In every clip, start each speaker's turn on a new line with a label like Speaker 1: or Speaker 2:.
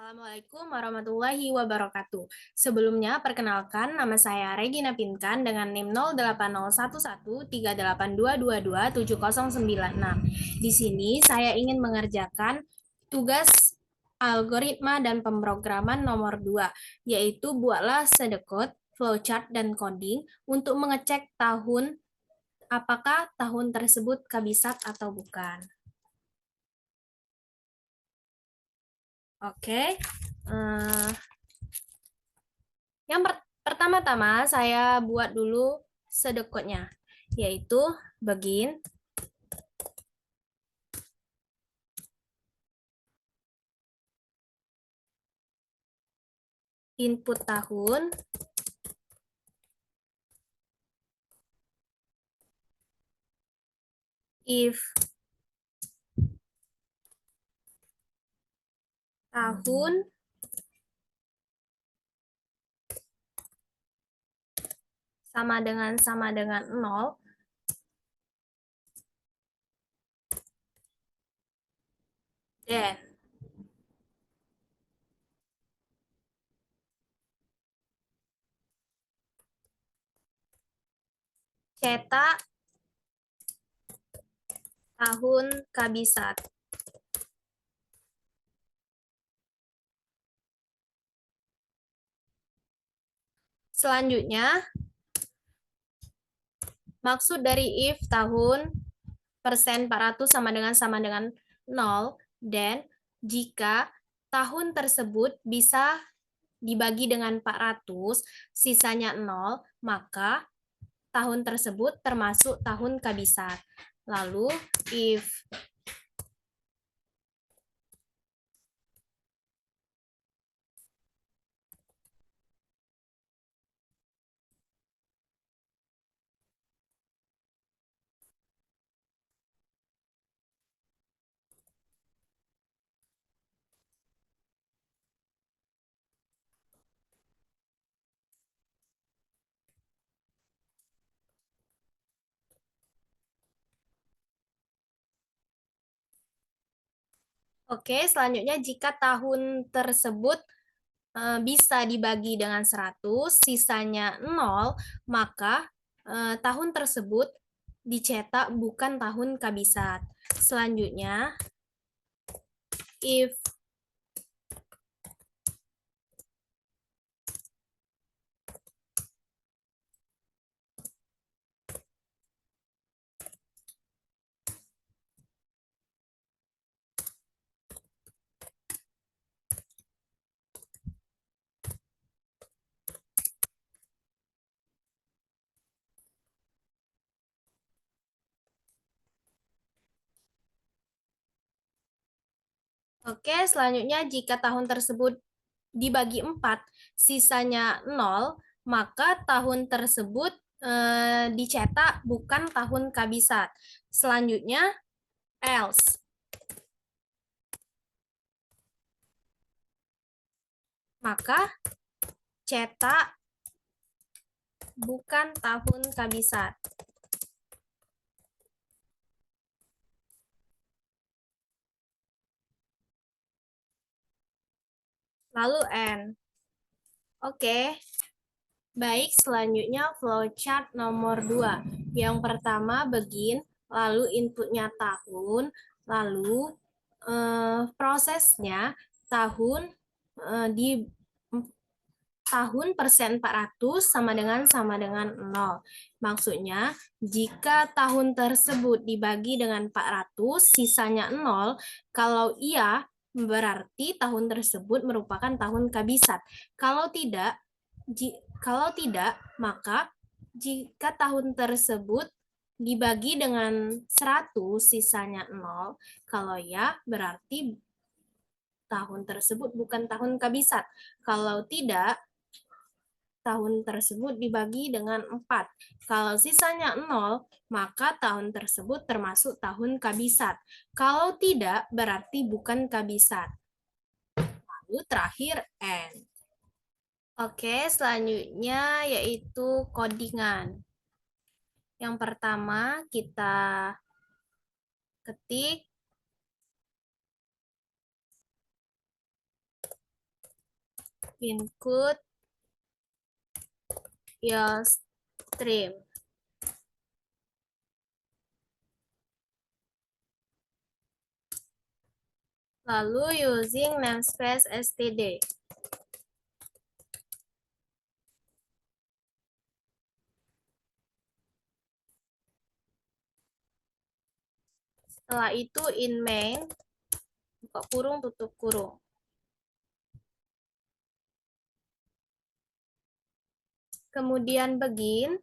Speaker 1: Assalamualaikum warahmatullahi wabarakatuh. Sebelumnya, perkenalkan nama saya Regina Pinkan dengan NIM 0801138222709. Di sini saya ingin mengerjakan tugas algoritma dan pemrograman nomor 2, yaitu buatlah sedekot, flowchart, dan coding untuk mengecek apakah tahun tersebut kabisat atau bukan. Oke. Yang pertama-tama saya buat dulu sedekotnya, yaitu begin input tahun, if tahun sama dengan 0, then cetak tahun kabisat. Selanjutnya, maksud dari if tahun persen 400 sama dengan 0, dan jika tahun tersebut bisa dibagi dengan 400, sisanya 0, maka tahun tersebut termasuk tahun kabisat. Lalu, if Oke, selanjutnya jika tahun tersebut bisa dibagi dengan 100, sisanya 0, maka tahun tersebut dicetak bukan tahun kabisat. Selanjutnya, if Oke, selanjutnya jika tahun tersebut dibagi 4, sisanya 0, maka tahun tersebut dicetak bukan tahun kabisat. Selanjutnya, else. Maka cetak bukan tahun kabisat. Lalu N. Oke. Baik, selanjutnya flowchart nomor 2. Yang pertama begin, lalu inputnya tahun, lalu prosesnya tahun di tahun persen 400 sama dengan 0. Maksudnya, jika tahun tersebut dibagi dengan 400, sisanya 0, kalau iya, berarti tahun tersebut merupakan tahun kabisat. Kalau tidak, maka jika tahun tersebut dibagi dengan 100, sisanya 0, kalau ya, berarti tahun tersebut bukan tahun kabisat. Kalau tidak, tahun tersebut dibagi dengan 4. Kalau sisanya 0, maka tahun tersebut termasuk tahun kabisat. Kalau tidak, berarti bukan kabisat. Lalu terakhir N. Oke, selanjutnya yaitu codingan. Yang pertama kita ketik include your stream. Lalu using namespace std. Setelah itu in main, buka kurung, tutup kurung. Kemudian begin,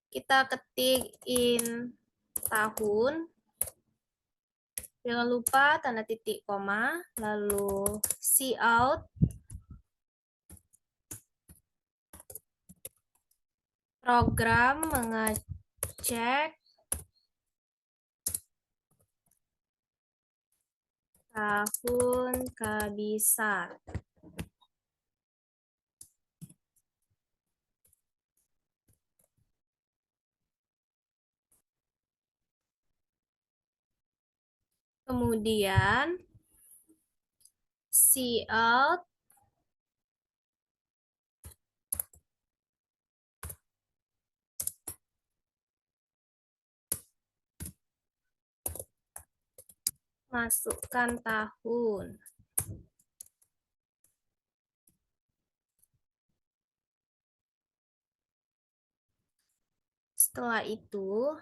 Speaker 1: kita ketik in tahun, jangan lupa tanda titik koma, lalu cout, program mengecek tahun kehabisan. Kemudian cout masukkan tahun. Setelah itu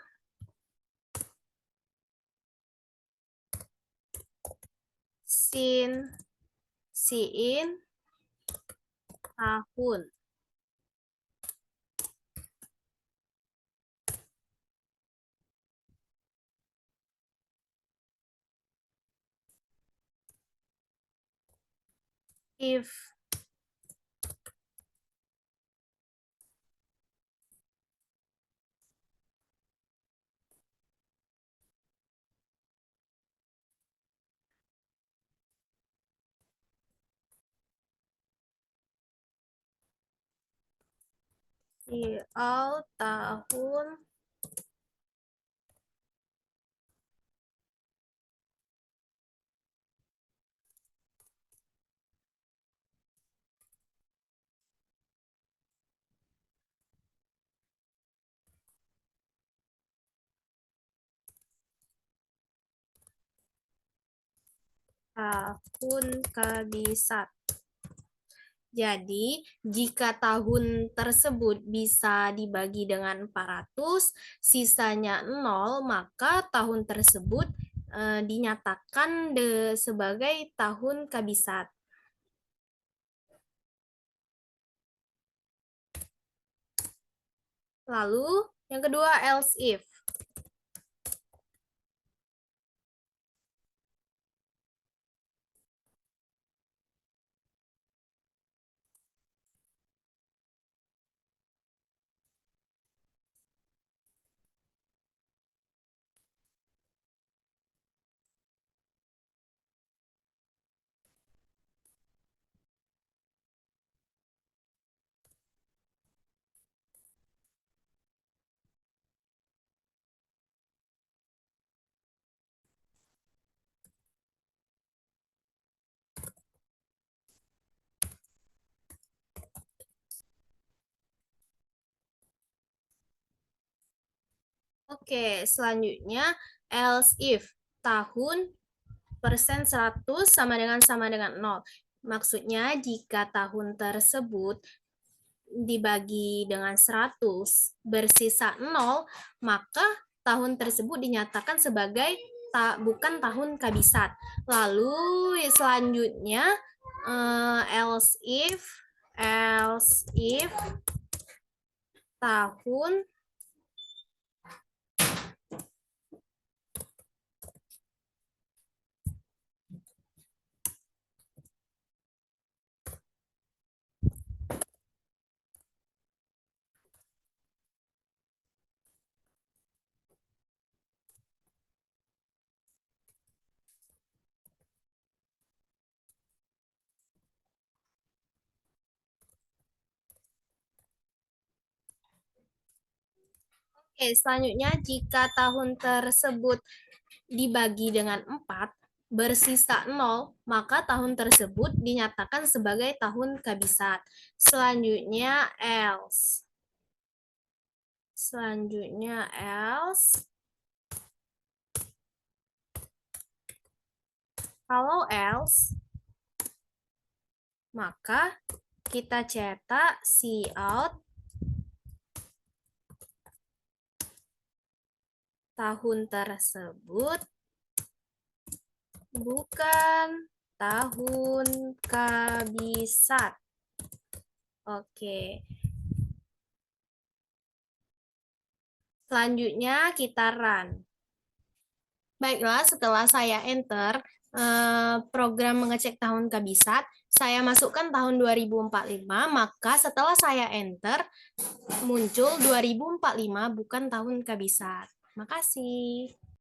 Speaker 1: sin tahun. If cout tahun kehabisan. Jadi, jika tahun tersebut bisa dibagi dengan 400, sisanya 0, maka tahun tersebut dinyatakan sebagai tahun kehabisan. Lalu, yang kedua, else if. Oke, selanjutnya else if tahun persen 100 sama dengan 0. Maksudnya jika tahun tersebut dibagi dengan 100 bersisa 0, maka tahun tersebut dinyatakan sebagai bukan tahun kehabisan. Lalu selanjutnya else if tahun Oke, selanjutnya jika tahun tersebut dibagi dengan 4, bersisa 0, maka tahun tersebut dinyatakan sebagai tahun kabisat. Selanjutnya else. Kalau else, maka kita cetak cout tahun tersebut bukan tahun kabisat. Oke. Selanjutnya kita run. Baiklah, setelah saya enter program mengecek tahun kabisat, saya masukkan tahun 2045, maka setelah saya enter, muncul 2045 bukan tahun kabisat. Makasih.